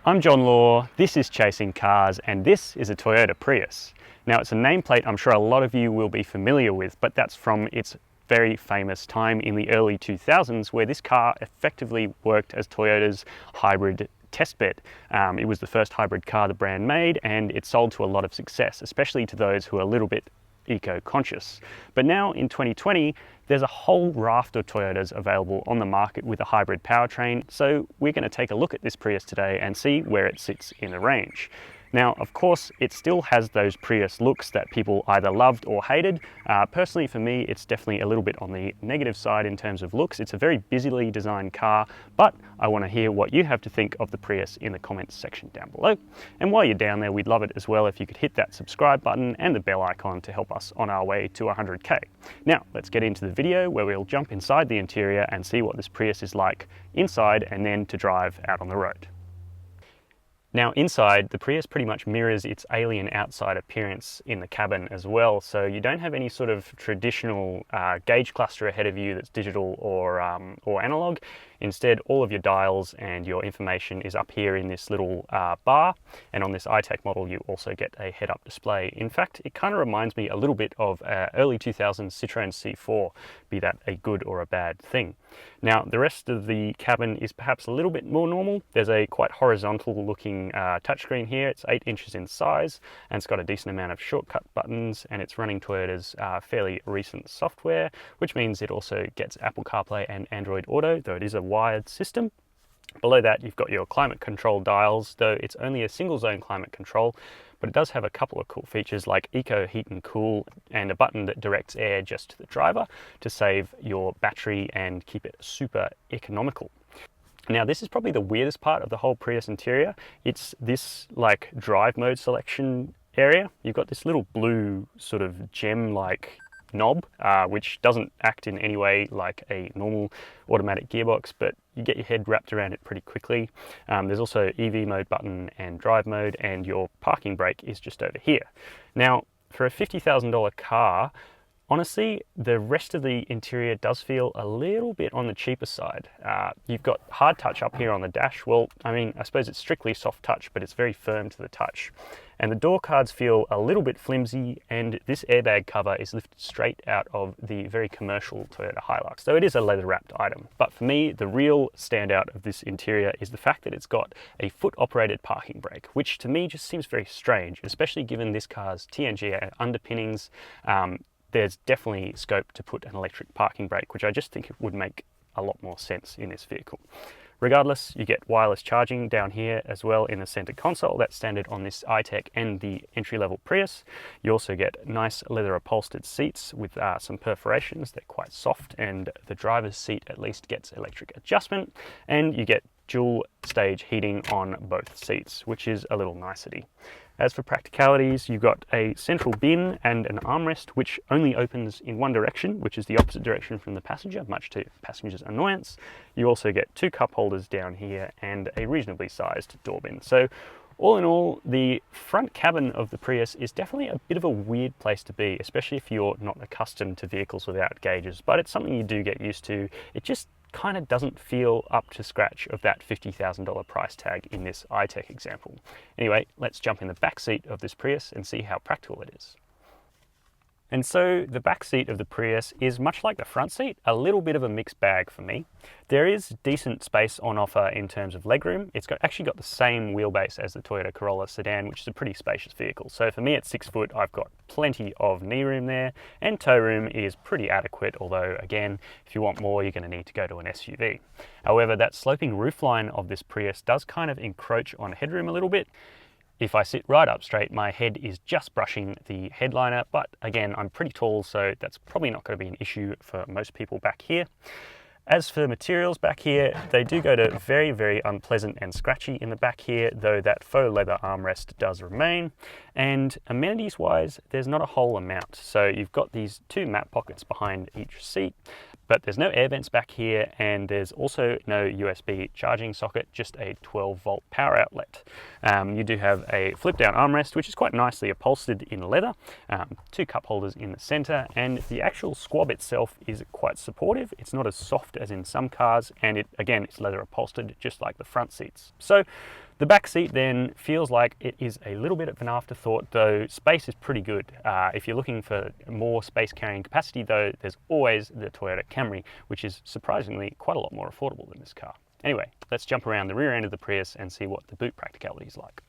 I'm John Law, this is Chasing Cars, and this is a Toyota Prius. Now it's a nameplate I'm sure a lot of you will be familiar with, but that's from its very famous time in the early 2000s where this car effectively worked as Toyota's hybrid testbed. It was the first hybrid car the brand made, and it sold to a lot of success, especially to those who are a little bit eco-conscious. But now in 2020, there's a whole raft of Toyotas available on the market with a hybrid powertrain, so we're going to take a look at this Prius today and see where it sits in the range. Now, of course, it still has those Prius looks that people either loved or hated. Personally, for me, it's definitely a little bit on the negative side in terms of looks. It's a very busily designed car, but I want to hear what you have to think of the Prius in the comments section down below. And while you're down there, we'd love it as well if you could hit that subscribe button and the bell icon to help us on our way to 100K. Now, let's get into the video where we'll jump inside the interior and see what this Prius is like inside and then to drive out on the road. Now inside, the Prius pretty much mirrors its alien outside appearance in the cabin as well, so you don't have any sort of traditional gauge cluster ahead of you that's digital or analog. Instead, all of your dials and your information is up here in this little bar, and on this iTech model you also get a head-up display. In fact, it kind of reminds me a little bit of early 2000s Citroën C4, be that a good or a bad thing. Now, the rest of the cabin is perhaps a little bit more normal. There's a quite horizontal looking touchscreen here. It's 8 inches in size, and it's got a decent amount of shortcut buttons, and it's running Toyota's fairly recent software, which means it also gets Apple CarPlay and Android Auto, though it is a wired system. Below that, you've got your climate control dials, though it's only a single zone climate control, but it does have a couple of cool features like Eco Heat and Cool and a button that directs air just to the driver to save your battery and keep it super economical. Now, this is probably the weirdest part of the whole Prius interior. It's this like drive mode selection area. You've got this little blue sort of gem-like knob, which doesn't act in any way like a normal automatic gearbox, but you get your head wrapped around it pretty quickly. There's also EV mode button and drive mode, and your parking brake is just over here. Now, for a $50,000 car, honestly, the rest of the interior does feel a little bit on the cheaper side. You've got hard touch up here on the dash. Well, I mean, I suppose it's strictly soft touch, but it's very firm to the touch. And the door cards feel a little bit flimsy, and this airbag cover is lifted straight out of the very commercial Toyota Hilux. So it is a leather wrapped item. But for me, the real standout of this interior is the fact that it's got a foot operated parking brake, which to me just seems very strange, especially given this car's TNGA underpinnings. There's definitely scope to put an electric parking brake, which I just think would make a lot more sense in this vehicle. Regardless, you get wireless charging down here as well in the center console. That's standard on this iTech and the entry-level Prius. You also get nice leather upholstered seats with some perforations. They're quite soft, and the driver's seat at least gets electric adjustment, and you get dual stage heating on both seats, which is a little nicety. As for practicalities, you've got a central bin and an armrest which only opens in one direction, which is the opposite direction from the passenger, much to passengers' annoyance. You also get 2 cup holders down here and a reasonably sized door bin. So all in all, the front cabin of the Prius is definitely a bit of a weird place to be, especially if you're not accustomed to vehicles without gauges, but it's something you do get used to. It just kind of doesn't feel up to scratch of that $50,000 price tag in this iTech example. Anyway, let's jump in the back seat of this Prius and see how practical it is. And so the back seat of the Prius is much like the front seat, a little bit of a mixed bag for me. There is decent space on offer in terms of legroom. It's actually got the same wheelbase as the Toyota Corolla sedan, which is a pretty spacious vehicle. So for me at 6 foot, I've got plenty of knee room there, and toe room is pretty adequate, although again, if you want more, you're going to need to go to an SUV. However, that sloping roofline of this Prius does kind of encroach on headroom a little bit. If I sit right up straight, my head is just brushing the headliner, but again, I'm pretty tall, so that's probably not going to be an issue for most people back here. As for materials back here, they do go to very, very unpleasant and scratchy in the back here, though that faux leather armrest does remain. And amenities wise, there's not a whole amount. So you've got these 2 map pockets behind each seat, but there's no air vents back here, and there's also no USB charging socket, just a 12-volt power outlet. You do have a flip-down armrest, which is quite nicely upholstered in leather, 2 cup holders in the center, and the actual squab itself is quite supportive. It's not as soft as in some cars, and again, it's leather upholstered, just like the front seats. So The back seat then feels like it is a little bit of an afterthought, though space is pretty good. If you're looking for more space carrying capacity though, there's always the Toyota Camry, which is surprisingly quite a lot more affordable than this car. Anyway, let's jump around the rear end of the Prius and see what the boot practicality is like.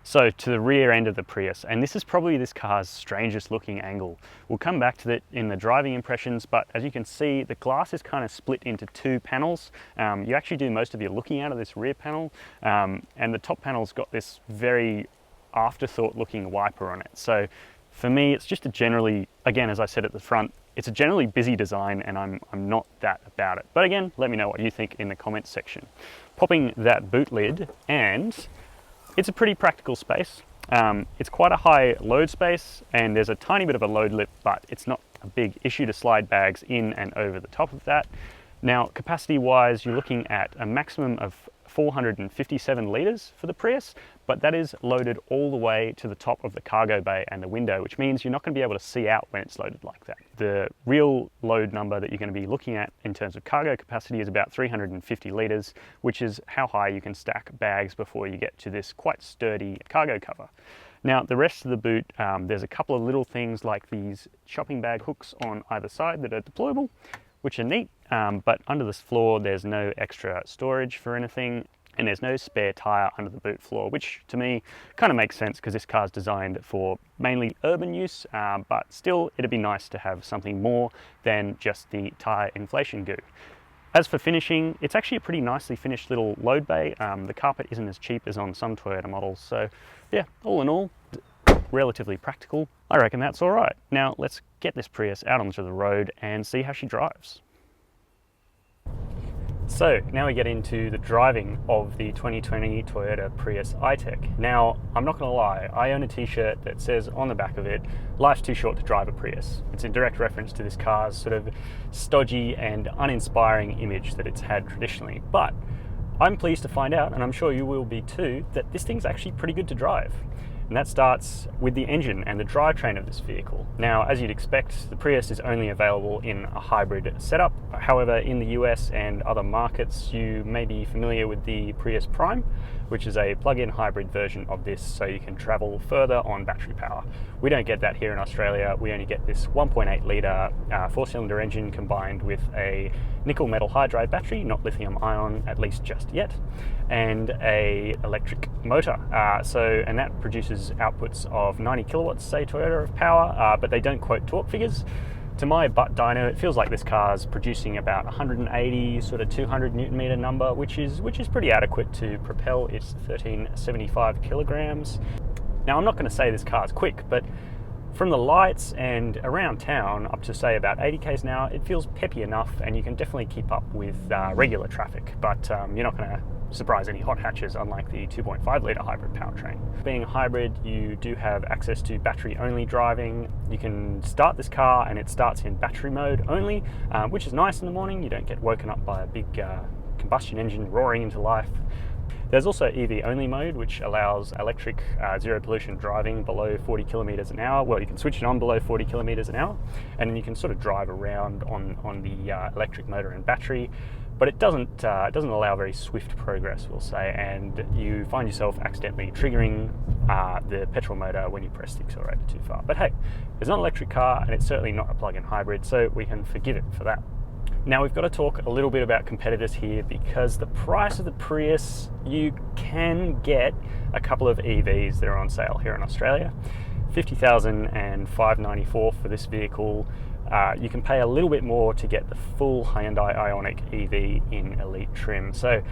So to the rear end of the Prius, and this is probably this car's strangest looking angle. We'll come back to that in the driving impressions, but as you can see, the glass is kind of split into two panels. You actually do most of your looking out of this rear panel, and the top panel's got this very afterthought looking wiper on it. So for me, it's just a generally, again, as I said at the front, it's a generally busy design and I'm not that about it. But again, let me know what you think in the comments section. Popping that boot lid, and it's a pretty practical space. It's quite a high load space and there's a tiny bit of a load lip, but it's not a big issue to slide bags in and over the top of that. Now, capacity wise, you're looking at a maximum of 457 litres for the Prius, but that is loaded all the way to the top of the cargo bay and the window, which means you're not going to be able to see out when it's loaded like that. The real load number that you're going to be looking at in terms of cargo capacity is about 350 litres, which is how high you can stack bags before you get to this quite sturdy cargo cover. Now, the rest of the boot, there's a couple of little things like these shopping bag hooks on either side that are deployable, which are neat, but under this floor there's no extra storage for anything, and there's no spare tyre under the boot floor, which to me kind of makes sense because this car's designed for mainly urban use, but still it'd be nice to have something more than just the tyre inflation goo. As for finishing, it's actually a pretty nicely finished little load bay. The carpet isn't as cheap as on some Toyota models, so yeah, all in all, relatively practical. I reckon that's all right. Now let's get this Prius out onto the road and see how she drives. So now we get into the driving of the 2020 Toyota Prius i-Tech. Now, I'm not gonna lie, I own a t-shirt that says on the back of it, life's too short to drive a Prius. It's in direct reference to this car's sort of stodgy and uninspiring image that it's had traditionally. But I'm pleased to find out, and I'm sure you will be too, that this thing's actually pretty good to drive. And that starts with the engine and the drivetrain of this vehicle. Now, as you'd expect, the Prius is only available in a hybrid setup. However, in the US and other markets, you may be familiar with the Prius Prime, which is a plug-in hybrid version of this, so you can travel further on battery power. We don't get that here in Australia. We only get this 1.8 litre four-cylinder engine combined with a nickel metal hydride battery, not lithium ion, at least just yet, and a electric motor. And that produces outputs of 90 kilowatts, say Toyota, of power, but they don't quote torque figures. To my butt dyno, it feels like this car's producing about 180, sort of 200 Newton meter number, which is pretty adequate to propel its 1375 kilograms. Now, I'm not going to say this car's quick, but from the lights and around town up to say about 80 k's an hour, it feels peppy enough, and you can definitely keep up with regular traffic. But you're not going to surprise any hot hatches, unlike the 2.5 litre hybrid powertrain. Being a hybrid, you do have access to battery only driving. You can start this car and it starts in battery mode only, which is nice in the morning. You don't get woken up by a big combustion engine roaring into life. There's also EV only mode, which allows electric zero pollution driving below 40 kilometers an hour. Well, you can switch it on below 40 kilometers an hour, and then you can sort of drive around on the electric motor and battery. But it doesn't allow very swift progress, we'll say, and you find yourself accidentally triggering the petrol motor when you press the accelerator too far. But hey, it's not an electric car, and it's certainly not a plug-in hybrid, so we can forgive it for that. Now, we've got to talk a little bit about competitors here, because the price of the Prius, you can get a couple of EVs that are on sale here in Australia. $50,000 and $594 for this vehicle. You can pay a little bit more to get the full Hyundai Ioniq EV in elite trim. So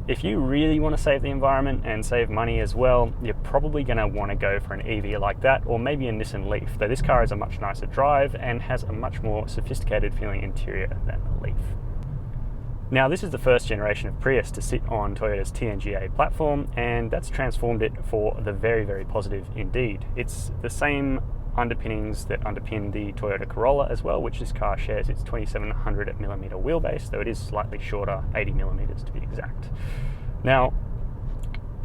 if you really want to save the environment and save money as well, you're probably going to want to go for an EV like that, or maybe a Nissan Leaf, though this car is a much nicer drive and has a much more sophisticated feeling interior than the Leaf. Now, this is the first generation of Prius to sit on Toyota's TNGA platform, and that's transformed it for the very, very positive indeed. It's the same underpinnings that underpin the Toyota Corolla as well, which this car shares its 2700mm wheelbase, though it is slightly shorter, 80mm to be exact. Now,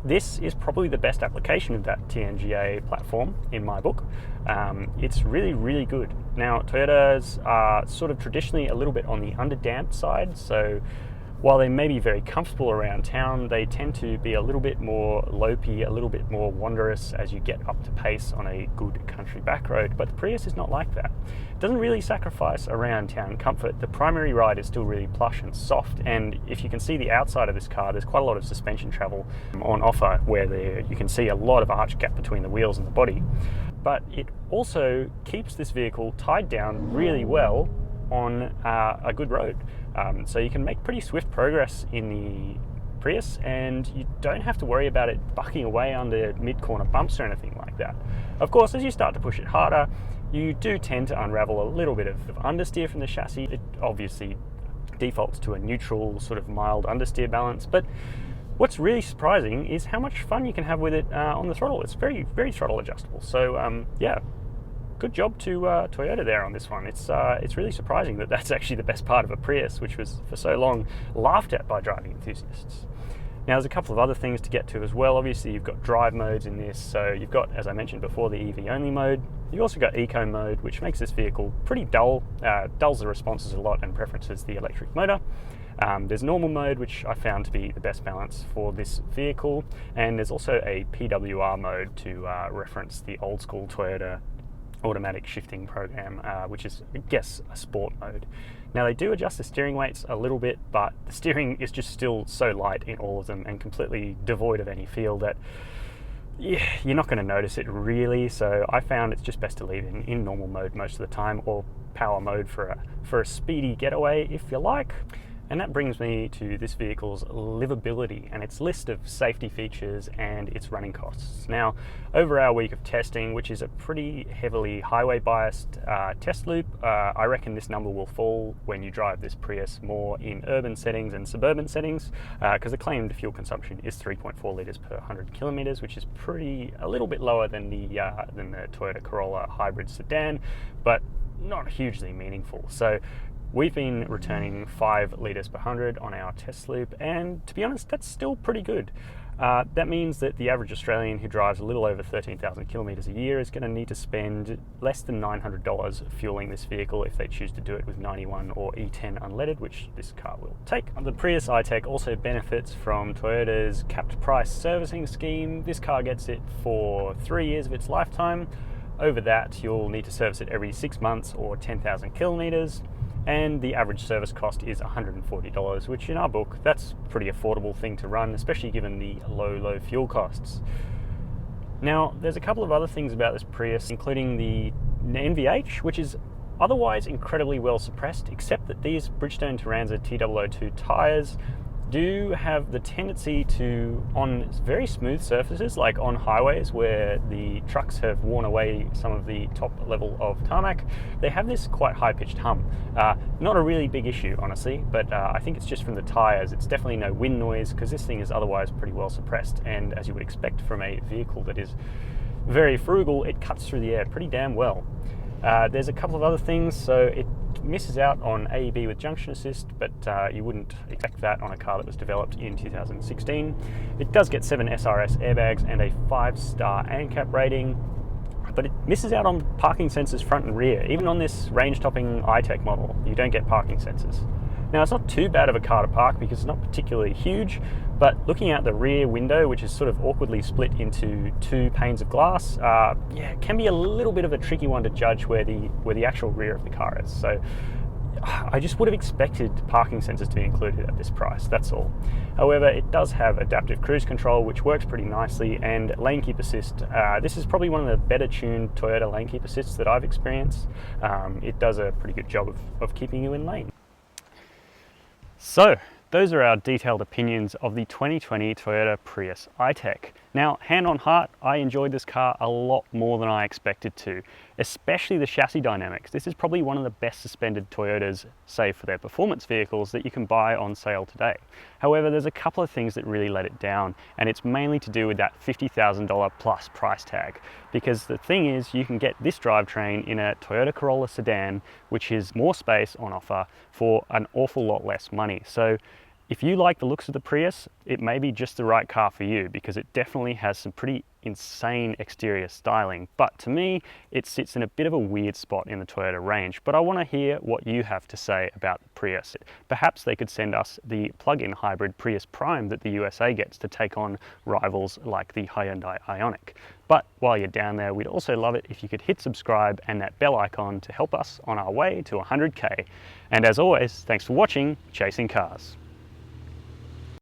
this is probably the best application of that TNGA platform in my book. It's really, really good. Now, Toyotas are sort of traditionally a little bit on the underdamped side, so While they may be very comfortable around town, they tend to be a little bit more lopey, a little bit more wondrous as you get up to pace on a good country back road, but the Prius is not like that. It doesn't really sacrifice around town comfort. The primary ride is still really plush and soft, and if you can see the outside of this car, there's quite a lot of suspension travel on offer where you can see a lot of arch gap between the wheels and the body. But it also keeps this vehicle tied down really well on a good road. So you can make pretty swift progress in the Prius, and you don't have to worry about it bucking away under mid-corner bumps or anything like that. Of course, as you start to push it harder, you do tend to unravel a little bit of understeer from the chassis. It obviously defaults to a neutral, sort of mild understeer balance, but what's really surprising is how much fun you can have with it on the throttle. It's very, very throttle adjustable. So yeah, good job to Toyota there on this one. It's really surprising that that's actually the best part of a Prius, which was for so long laughed at by driving enthusiasts. Now there's a couple of other things to get to as well. Obviously you've got drive modes in this, so you've got, as I mentioned before, the EV only mode. You've also got eco mode, which makes this vehicle pretty dull, dulls the responses a lot and preferences the electric motor. There's normal mode, which I found to be the best balance for this vehicle, and there's also a PWR mode to reference the old school Toyota automatic shifting program, which is, I guess, a sport mode. Now they do adjust the steering weights a little bit, but the steering is just still so light in all of them and completely devoid of any feel that you're not going to notice it really. So I found it's just best to leave it in normal mode most of the time, or power mode for a speedy getaway if you like. And that brings me to this vehicle's livability and its list of safety features and its running costs. Now, over our week of testing, which is a pretty heavily highway biased test loop, I reckon this number will fall when you drive this Prius more in urban settings and suburban settings, because the claimed fuel consumption is 3.4 litres per 100 kilometres, which is a little bit lower than the Toyota Corolla Hybrid sedan, but not hugely meaningful. So we've been returning 5 litres per 100 on our test loop, and to be honest, that's still pretty good. That means that the average Australian who drives a little over 13,000 kilometres a year is going to need to spend less than $900 fueling this vehicle if they choose to do it with 91 or E10 unleaded, which this car will take. The Prius I-Tech also benefits from Toyota's capped price servicing scheme. This car gets it for 3 years of its lifetime. Over that, you'll need to service it every 6 months or 10,000 kilometres. And the average service cost is $140, which in our book, that's a pretty affordable thing to run, especially given the low fuel costs. Now, there's a couple of other things about this Prius, including the NVH, which is otherwise incredibly well suppressed, except that these Bridgestone Turanza T002 tyres do have the tendency to, on very smooth surfaces, like on highways where the trucks have worn away some of the top level of tarmac, they have this quite high-pitched hum. Not a really big issue, honestly, but I think it's just from the tyres. It's definitely no wind noise, because this thing is otherwise pretty well suppressed, and as you would expect from a vehicle that is very frugal, it cuts through the air pretty damn well. There's a couple of other things. So it misses out on AEB with junction assist, but you wouldn't expect that on a car that was developed in 2016. It does get 7 SRS airbags and a 5-star ANCAP rating, but it misses out on parking sensors front and rear. Even on this range-topping I-Tech model, you don't get parking sensors. Now, it's not too bad of a car to park because it's not particularly huge, but looking out the rear window, which is sort of awkwardly split into 2 panes of glass, it can be a little bit of a tricky one to judge where the actual rear of the car is. So I just would have expected parking sensors to be included at this price, that's all. However, it does have adaptive cruise control, which works pretty nicely, and lane keep assist. This is probably one of the better tuned Toyota lane keep assists that I've experienced. It does a pretty good job of keeping you in lane. So, those are our detailed opinions of the 2020 Toyota Prius I-Tech. Now, hand on heart, I enjoyed this car a lot more than I expected to, especially the chassis dynamics. This is probably one of the best suspended Toyotas, save for their performance vehicles, that you can buy on sale today. However, there's a couple of things that really let it down, and it's mainly to do with that $50,000 plus price tag. Because the thing is, you can get this drivetrain in a Toyota Corolla sedan, which is more space on offer for an awful lot less money. So If you like the looks of the Prius, it may be just the right car for you because it definitely has some pretty insane exterior styling. But to me, it sits in a bit of a weird spot in the Toyota range. But I want to hear what you have to say about the Prius. Perhaps they could send us the plug-in hybrid Prius Prime that the USA gets to take on rivals like the Hyundai Ioniq. But while you're down there, we'd also love it if you could hit subscribe and that bell icon to help us on our way to 100K. And as always, thanks for watching Chasing Cars.